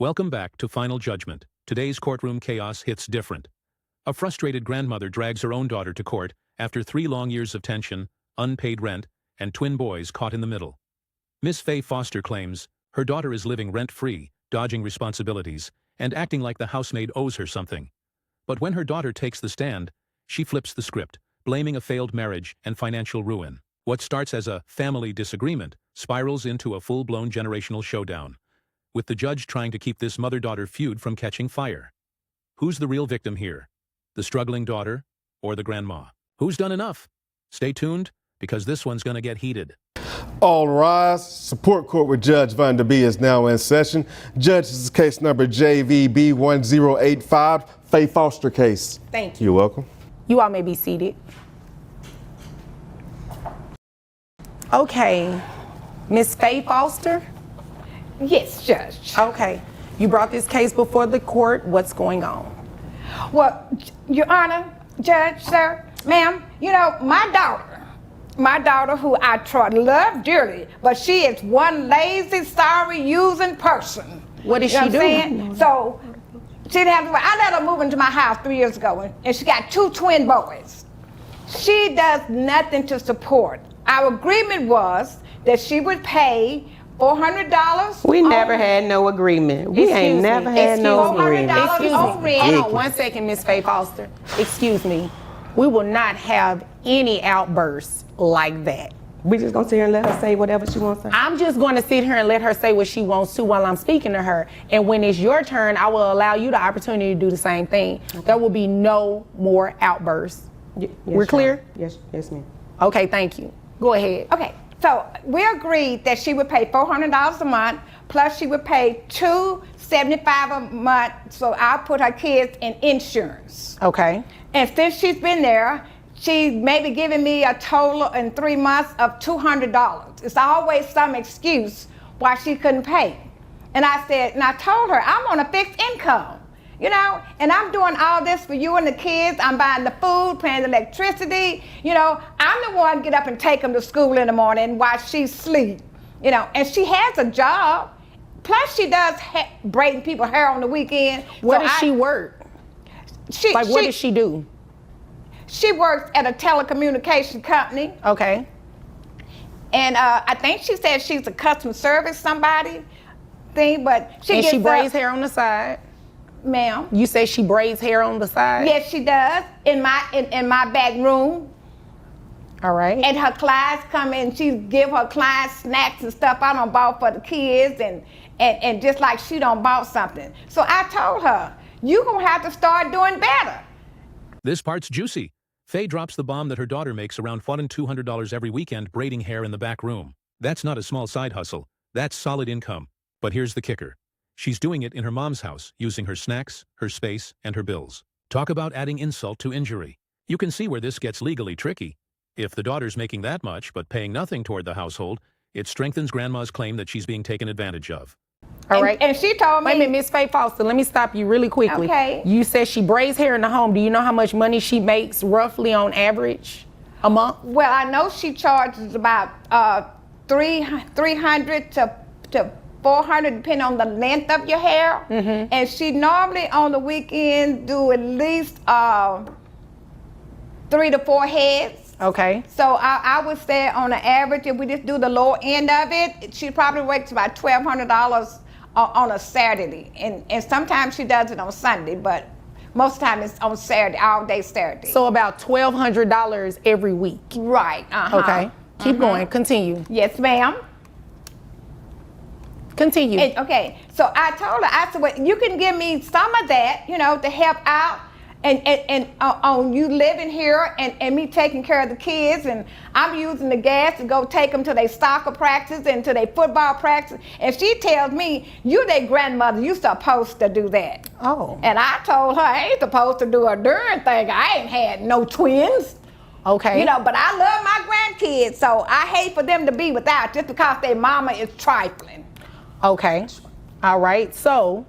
Welcome back to Final Judgment. Today's courtroom chaos hits different. A frustrated grandmother drags her own daughter to court after 3 long years of tension, unpaid rent, and twin boys caught in the middle. Miss Faye Foster claims her daughter is living rent-free, dodging responsibilities, and acting like the housemaid owes her something. But when her daughter takes the stand, she flips the script, blaming a failed marriage and financial ruin. What starts as a family disagreement spirals into a full-blown generational showdown, with the judge trying to keep this mother-daughter feud from catching fire. Who's the real victim here? The struggling daughter or the grandma? Who's done enough? Stay tuned, because this one's gonna get heated. All rise. Support court with Judge Van Der Bee is now in session. Judge, this is case number JVB 1085, Faye Foster case. Thank you. You're welcome. You all may be seated. Okay, Miss Faye Foster? Yes, Judge. Okay, you brought this case before the court. What's going on? Well, Your Honor, Judge, sir, ma'am, you know, my daughter who I love dearly, but she is one lazy, sorry, using person. What did she do? So, she didn't have to, I let her move into my house 3 years ago, and she got 2 twin boys. She does nothing to support. Our agreement was that she would pay $400. We never had no agreement. We ain't never had no agreement. $400 on rent. Hold on 1 second, Miss Faye Foster. Excuse me. We will not have any outbursts like that. We just gonna sit here and let her say whatever she wants to say. I'm just going to sit here and let her say what she wants to while I'm speaking to her. And when it's your turn, I will allow you the opportunity to do the same thing. Okay. There will be no more outbursts. Yes, we're clear? Yes, ma'am. Okay, thank you. Go ahead. Okay, so we agreed that she would pay $400 a month, plus she would pay $275 a month, so I'll put her kids in insurance. Okay. And since she's been there, she's maybe giving me a total in 3 months of $200. It's always some excuse why she couldn't pay. And I told her, I'm on a fixed income, you know, and I'm doing all this for you and the kids. I'm buying the food, paying the electricity, you know. I'm the one get up and take them to school in the morning while she sleep, you know, and she has a job. Plus she does braiding people's hair on the weekend. Where does she work? What does she do? She works at a telecommunication company. Okay. And I think she said she's a customer service somebody thing, but she braids hair on the side. Ma'am. You say she braids hair on the side? Yes, she does. In my back room. All right. And her clients come in, she give her clients snacks and stuff I done bought for the kids, and just like she done bought something. So I told her, you gonna have to start doing better. This part's juicy. Faye drops the bomb that her daughter makes around $200 every weekend braiding hair in the back room. That's not a small side hustle. That's solid income. But here's the kicker. She's doing it in her mom's house, using her snacks, her space, and her bills. Talk about adding insult to injury. You can see where this gets legally tricky. If the daughter's making that much but paying nothing toward the household, it strengthens grandma's claim that she's being taken advantage of. All right. And she told me... Wait a minute, Miss Faye Foster, let me stop you really quickly. Okay. You said she braids hair in the home. Do you know how much money she makes roughly on average a month? Well, I know she charges about $300 to $400 depending on the length of your hair. Mm-hmm. And she normally on the weekend do at least 3 to 4 heads. Okay. So I would say on the average, if we just do the lower end of it, she probably makes about $1,200 on a Saturday. And sometimes she does it on Sunday, but most of the time it's on Saturday, all day Saturday. So about $1,200 every week. Right. Uh-huh. Okay. Keep going. Continue. Yes, ma'am. Continue. Okay. So I told her, I said, well, you can give me some of that, you know, to help out. And on you living here and me taking care of the kids, and I'm using the gas to go take them to their soccer practice and to their football practice. And she tells me, you their grandmother, you supposed to do that. Oh. And I told her, I ain't supposed to do a darn thing. I ain't had no twins. Okay. You know, but I love my grandkids, so I hate for them to be without just because their mama is trifling. Okay. All right. So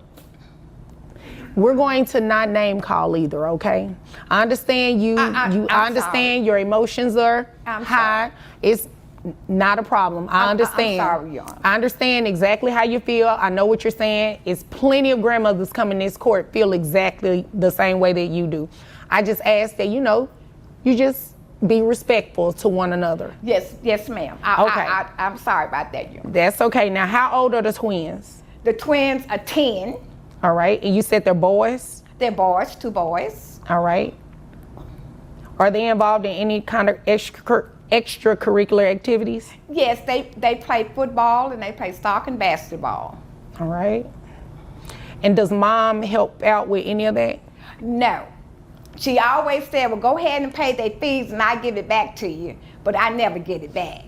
we're going to not name call either, okay? I understand I understand your emotions are high. It's Not a problem. I understand. I'm sorry, Your Honor. I understand exactly how you feel. I know what you're saying. It's plenty of grandmothers come in this court feel exactly the same way that you do. I just ask that, you just be respectful to one another. Yes, ma'am. I'm sorry about that, Your Honor. That's okay. Now, how old are the twins? The twins are 10. All right. And you said they're boys? They're boys, 2 boys. All right. Are they involved in any kind of extracurricular activities? Yes, they play football and they play soccer and basketball. All right. And does mom help out with any of that? No. She always said, well, go ahead and pay their fees and I give it back to you. But I never get it back.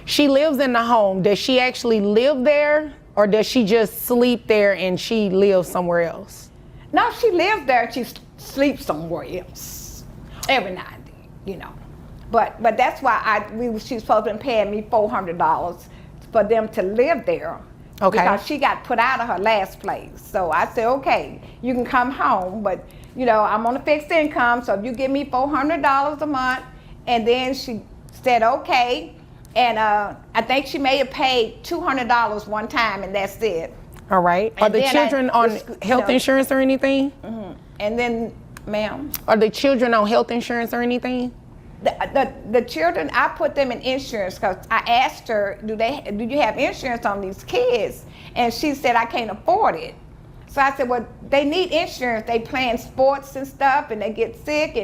She lives in the home. Does she actually live there, or does she just sleep there and she lives somewhere else? No, she lives there and she sleeps somewhere else. Every night, But that's why she's supposed to be paying me $400 for them to live there. Okay. Because she got put out of her last place. So I said, okay, you can come home, but I'm on a fixed income, so if you give me $400 a month. And then she said, okay. And I think she may have paid $200 one time, and that's it. All right. Are the children on health insurance or anything? Mm-hmm. And then, ma'am? Are the children on health insurance or anything? The children, I put them in insurance because I asked her, do you have insurance on these kids? And she said, I can't afford it. So I said, well, they need insurance. They playing sports and stuff, and they get sick,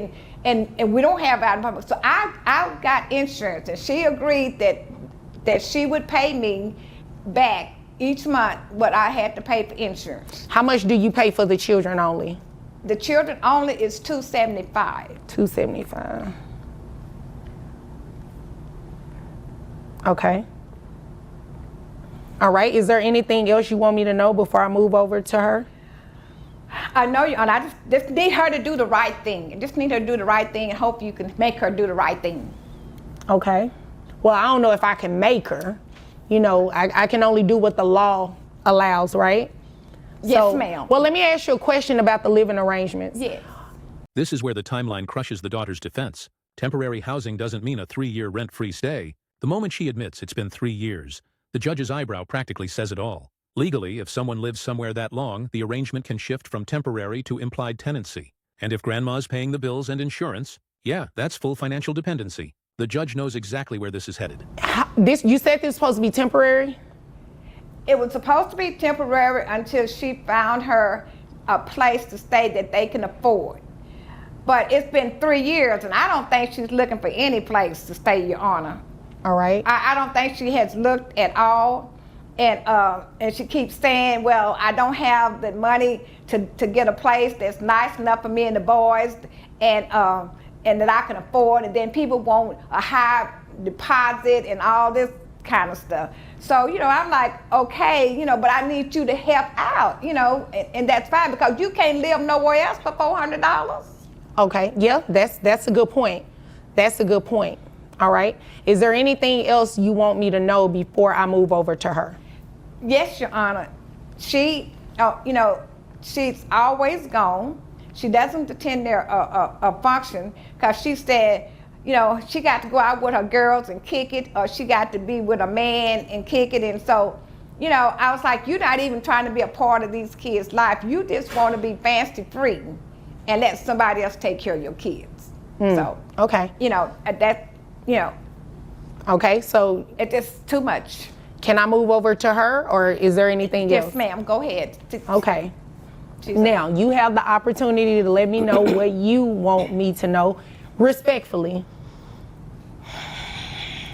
and we don't have out of public. So I got insurance, and she agreed that she would pay me back each month what I had to pay for insurance. How much do you pay for the children only? The children only is $275. $275. Okay. All right. Is there anything else you want me to know before I move over to her? I know you, and I just need her to do the right thing. I just need her to do the right thing and hope you can make her do the right thing. Okay. Well, I don't know if I can make her. I can only do what the law allows, right? Yes, ma'am. Well, let me ask you a question about the living arrangements. Yes. This is where the timeline crushes the daughter's defense. Temporary housing doesn't mean a 3-year rent-free stay. The moment she admits it's been 3 years, the judge's eyebrow practically says it all. Legally, if someone lives somewhere that long, the arrangement can shift from temporary to implied tenancy. And if grandma's paying the bills and insurance, yeah, that's full financial dependency. The judge knows exactly where this is headed. You said this was supposed to be temporary? It was supposed to be temporary until she found her a place to stay that they can afford. But it's been 3 years, and I don't think she's looking for any place to stay, Your Honor. All right. I don't think she has looked at all, and she keeps saying, well, I don't have the money to get a place that's nice enough for me and the boys, and that I can afford, and then people want a high deposit and all this kind of stuff. So, I'm like, okay, but I need you to help out, and that's fine, because you can't live nowhere else for $400. Okay, yeah, that's a good point. That's a good point. All right. Is there anything else you want me to know before I move over to her? Yes, Your Honor. She, she's always gone. She doesn't attend a function because she said, she got to go out with her girls and kick it, or she got to be with a man and kick it. And so, I was like, you're not even trying to be a part of these kids' life. You just want to be fancy free and let somebody else take care of your kids. So, okay. Okay, so it's just too much. Can I move over to her, or is there anything else? Yes, ma'am, go ahead. Okay. Now, you have the opportunity to let me know what you want me to know, respectfully.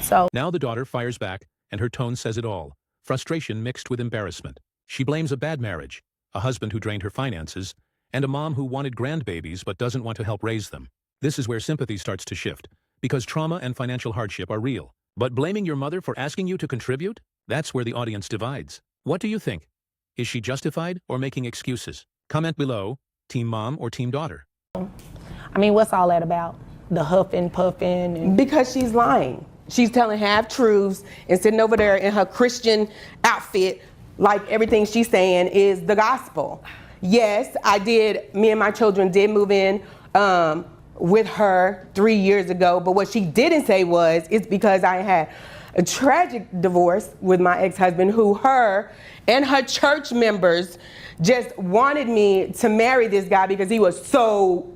So now the daughter fires back, and her tone says it all. Frustration mixed with embarrassment. She blames a bad marriage, a husband who drained her finances, and a mom who wanted grandbabies but doesn't want to help raise them. This is where sympathy starts to shift, because trauma and financial hardship are real. But blaming your mother for asking you to contribute? That's where the audience divides. What do you think? Is she justified or making excuses? Comment below, team mom or team daughter. I mean, what's all that about? The huffing, puffing? And Because she's lying. She's telling half-truths and sitting over there in her Christian outfit like everything she's saying is the gospel. Yes, me and my children did move in with her 3 years ago, but what she didn't say was, it's because I had a tragic divorce with my ex-husband, who her and her church members just wanted me to marry this guy because he was so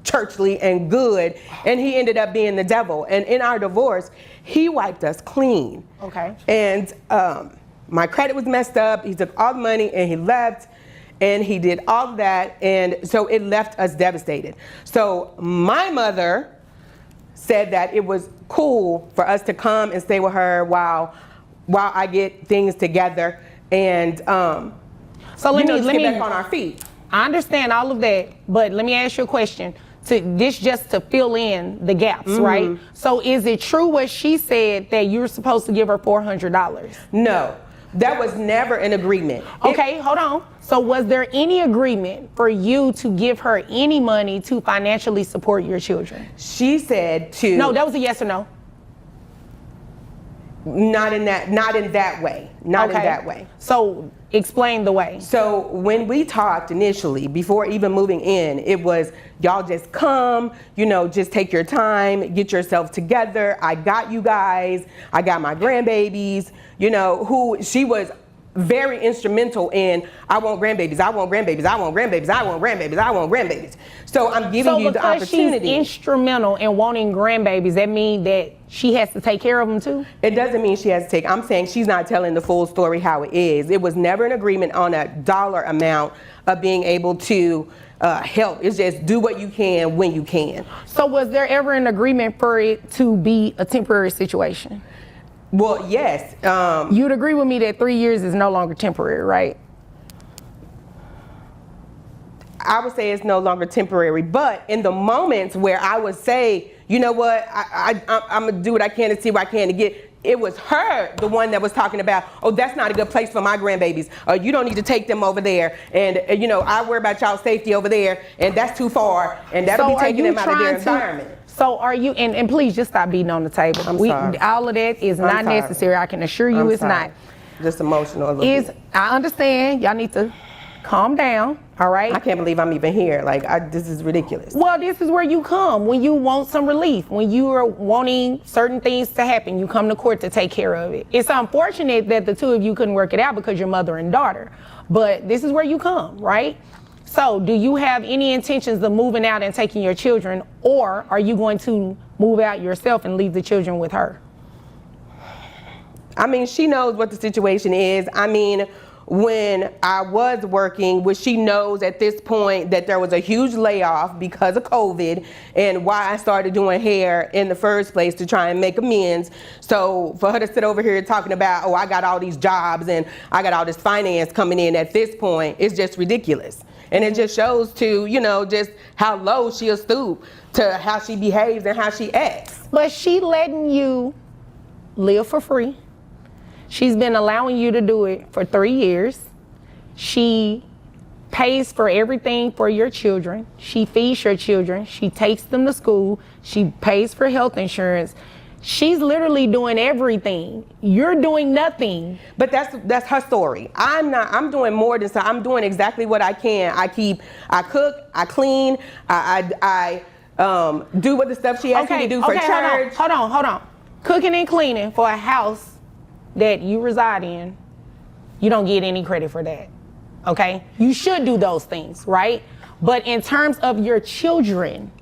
churchly and good, and he ended up being the devil. And in our divorce, he wiped us clean. Okay. And my credit was messed up. He took all the money and he left, and he did all of that, and so it left us devastated. So my mother said that it was cool for us to come and stay with her while I get things together, and so let me get back on our feet. I understand all of that, but let me ask you a question. Just to fill in the gaps, right? So is it true what she said that you're supposed to give her $400? No, that was never an agreement. Okay, hold on. So was there any agreement for you to give her any money to financially support your children? She said to. No, that was a yes or no. Not in that way. Not in that way. So explain the way. So when we talked initially, before even moving in, it was, y'all just come, just take your time, get yourself together. I got you guys. I got my grandbabies, who she was very instrumental in. I want grandbabies, I want grandbabies, I want grandbabies, I want grandbabies, I want grandbabies. So I'm giving you the opportunity. So because she's instrumental in wanting grandbabies, that means that she has to take care of them too? It doesn't mean she has to take. I'm saying she's not telling the full story how it is. It was never an agreement on a dollar amount of being able to help. It's just do what you can when you can. So was there ever an agreement for it to be a temporary situation? Well, yes. You'd agree with me that 3 years is no longer temporary, right? I would say it's no longer temporary, but in the moments where I would say, you know what, I'm gonna do what I can to see what I can to get, it was her, the one that was talking about, oh, that's not a good place for my grandbabies. You don't need to take them over there. And, I worry about y'all's safety over there, and that's too far, and that'll be taking them out of their environment. So are you, and please just stop beating on the table. I'm sorry. All of that is not necessary. I can assure you it's not. Just emotional a little bit. I understand. Y'all need to calm down, all right? I can't believe I'm even here. This is ridiculous. Well, this is where you come when you want some relief. When you are wanting certain things to happen, you come to court to take care of it. It's unfortunate that the two of you couldn't work it out because you're mother and daughter, but this is where you come, right? So do you have any intentions of moving out and taking your children, or are you going to move out yourself and leave the children with her? I mean, she knows what the situation is. I mean, when I was working, which she knows at this point that there was a huge layoff because of COVID and why I started doing hair in the first place to try and make amends. So for her to sit over here talking about, oh, I got all these jobs and I got all this finance coming in at this point, it's just ridiculous. And it just shows to, just how low she'll stoop to how she behaves and how she acts. But she letting you live for free. She's been allowing you to do it for 3 years. She pays for everything for your children. She feeds your children. She takes them to school. She pays for health insurance. She's literally doing everything. You're doing nothing. But that's her story. I'm doing more than I'm doing exactly what I can. I cook, I clean, I do what the stuff she asks me to do for church. Hold on. Cooking and cleaning for a house that you reside in, you don't get any credit for that, okay? You should do those things, right? But in terms of your children,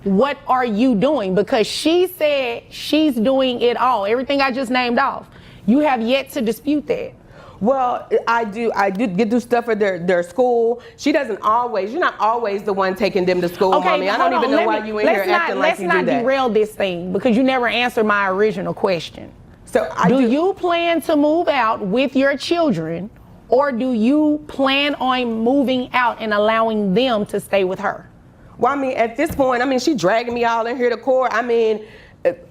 what are you doing? Because she said she's doing it all, everything I just named off. You have yet to dispute that. Well, I do get do stuff for their school. She doesn't always, you're not always the one taking them to school, Okay, mommy. I don't even know why you in here acting like you do that. Let's not derail this thing because you never answered my original question. So do you plan to move out with your children, or do you plan on moving out and allowing them to stay with her? Well, I mean, at this point, she's dragging me all in here to court. I mean,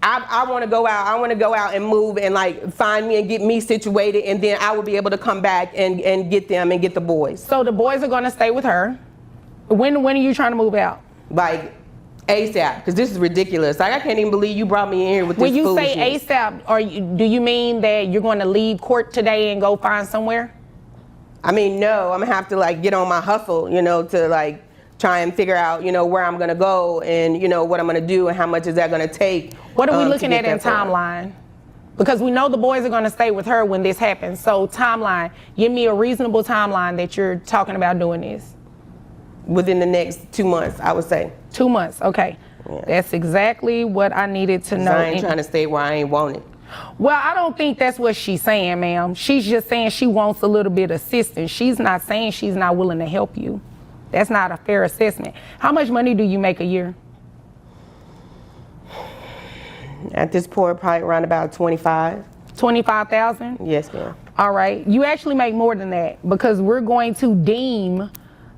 I want to go out. I want to go out and move and find me and get me situated, and then I will be able to come back and get them and get the boys. So the boys are going to stay with her. When are you trying to move out? ASAP, because this is ridiculous. I can't even believe you brought me in here with this foolishness. When you say ASAP, do you mean that you're going to leave court today and go find somewhere? No, I'm going to have to get on my hustle, to try and figure out, where I'm going to go and, what I'm going to do and how much is that going to take. What are we looking at in timeline? Because we know the boys are gonna stay with her when this happens. So timeline, give me a reasonable timeline that you're talking about doing this. Within the next 2 months, I would say. 2 months, okay. Yeah. That's exactly what I needed to know. I ain't trying to stay where I ain't want it. Well, I don't think that's what she's saying, ma'am. She's just saying she wants a little bit of assistance. She's not saying she's not willing to help you. That's not a fair assessment. How much money do you make a year? At this point, probably around about 25. 25,000? Yes, ma'am. All right. You actually make more than that because we're going to deem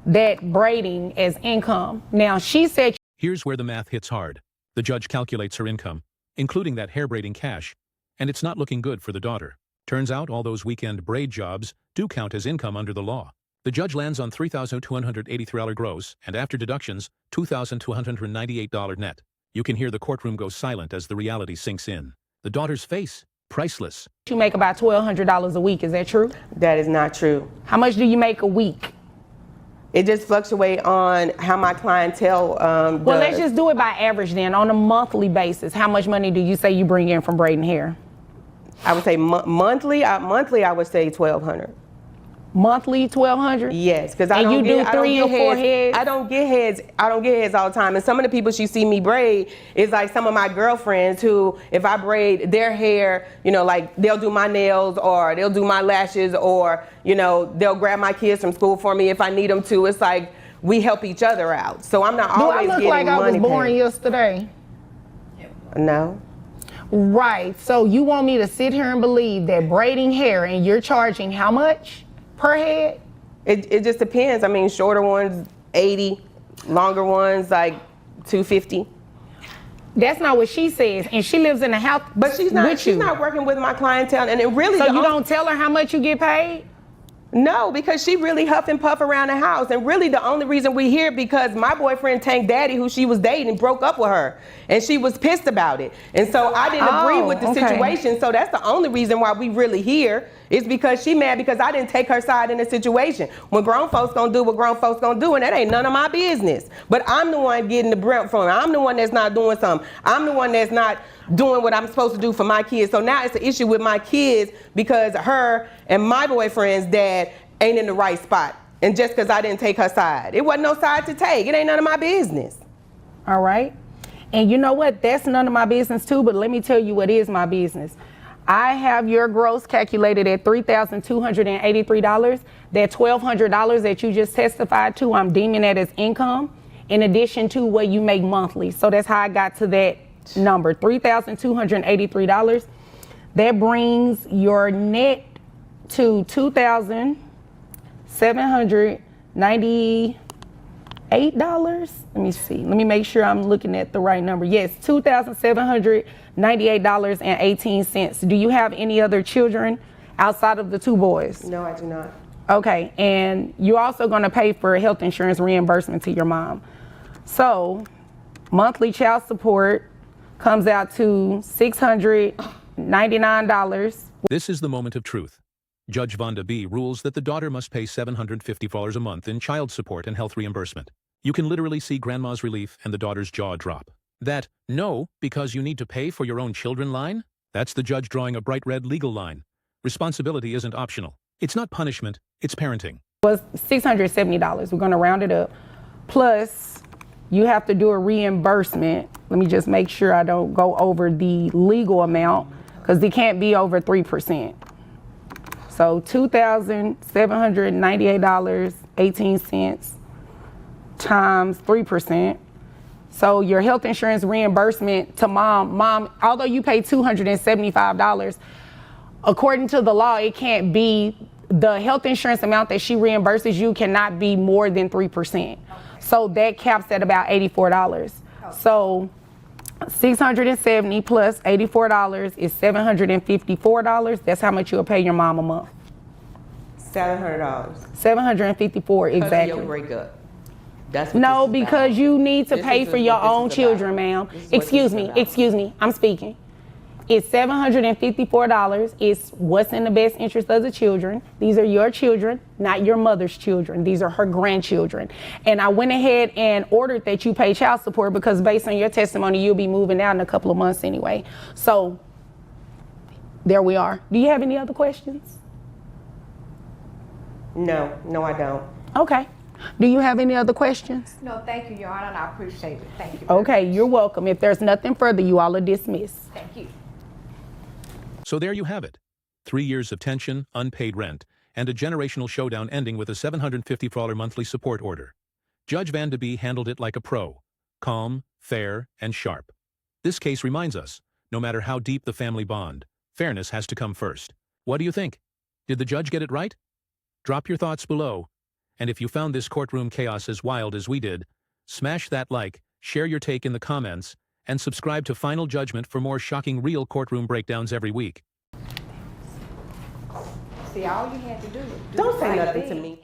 that braiding as income. Now, she said... Here's where the math hits hard. The judge calculates her income, including that hair braiding cash, and it's not looking good for the daughter. Turns out all those weekend braid jobs do count as income under the law. The judge lands on $3,283 gross, and after deductions, $2,298 net. You can hear the courtroom go silent as the reality sinks in. The daughter's face, priceless. You make about $1,200 a week, is that true? That is not true. How much do you make a week? It just fluctuates on how my clientele does. Well, let's just do it by average then. On a monthly basis, how much money do you say you bring in from braiding hair? I would say monthly. Monthly, I would say $1,200. Monthly, $1,200? Yes, because I And don't you get, do 3 or 4 heads? I don't get heads. I don't get heads all the time. And some of the people she see me braid is like some of my girlfriends who, if I braid their hair, you know, like they'll do my nails or they'll do my lashes or, you know, they'll grab my kids from school for me if I need them to. It's like we help each other out. So I'm not always getting money. Do I look like I was born yesterday? No. Right. So you want me to sit here and believe that braiding hair and you're charging how much per head? It just depends. I mean, shorter ones, 80, longer ones, like 250. That's not what she says, and she lives in a house. But she's not. with She's you. not working with my clientele, and it really. So you don't tell her how much you get paid? No, because she really huff and puff around the house, and really the only reason we here because my boyfriend Tank Daddy, who she was dating, broke up with her, and she was pissed about it, and so I didn't agree with the situation. So that's the only reason why we really here is because she mad because I didn't take her side in the situation. When grown folks gonna do what grown folks gonna do, and that ain't none of my business. But I'm the one getting the brunt from it. I'm the one that's not doing something. I'm the one that's not doing what I'm supposed to do for my kids. So now it's an issue with my kids because her and my boyfriend's dad ain't in the right spot. And just because I didn't take her side. It wasn't no side to take. It ain't none of my business. All right. And you know what? That's none of my business too, but let me tell you what is my business. I have your gross calculated at $3,283. That $1,200 that you just testified to, I'm deeming that as income in addition to what you make monthly. So that's how I got to that number, $3,283. That brings your net to $2,798. Let me see. Let me make sure I'm looking at the right number. Yes, $2,798.18. Do you have any other children outside of the 2 boys? No, I do not. Okay, and you're also going to pay for health insurance reimbursement to your mom. So monthly child support comes out to $699. This is the moment of truth. Judge Vonda B. rules that the daughter must pay $750 a month in child support and health reimbursement. You can literally see grandma's relief and the daughter's jaw drop. That, no, because you need to pay for your own children line? That's the judge drawing a bright red legal line. Responsibility isn't optional. It's not punishment, it's parenting. It was $670. We're going to round it up. Plus, you have to do a reimbursement. Let me just make sure I don't go over the legal amount because it can't be over 3%. So $2,798.18 times 3%. So your health insurance reimbursement to mom, although you pay $275, according to the law, it can't be, the health insurance amount that she reimburses you cannot be more than 3%. So that caps at about $84. So 670 plus $84 is $754. That's how much you'll pay your mom a month. $700. $754 exactly. Your breakup. That's what No, this is because about. you need to This pay is for your what this own is children, about. ma'am. This is what this Excuse is me, I'm speaking. It's $754. It's what's in the best interest of the children. These are your children, not your mother's children. These are her grandchildren. And I went ahead and ordered that you pay child support because based on your testimony, you'll be moving out in a couple of months anyway. So There we are. Do you have any other questions? No, I don't. Okay. Do you have any other questions? No, thank you, Your Honor, and I appreciate it. Thank you. Okay, you're welcome. If there's nothing further, you all are dismissed. Thank you. So there you have it. 3 years of tension, unpaid rent, and a generational showdown ending with a $750 monthly support order. Judge Van de Bee handled it like a pro. Calm, fair, and sharp. This case reminds us, no matter how deep the family bond, fairness has to come first. What do you think? Did the judge get it right? Drop your thoughts below. And if you found this courtroom chaos as wild as we did, smash that like, share your take in the comments, and subscribe to Final Judgment for more shocking real courtroom breakdowns every week. See, all you had to do was Don't say nothing to me.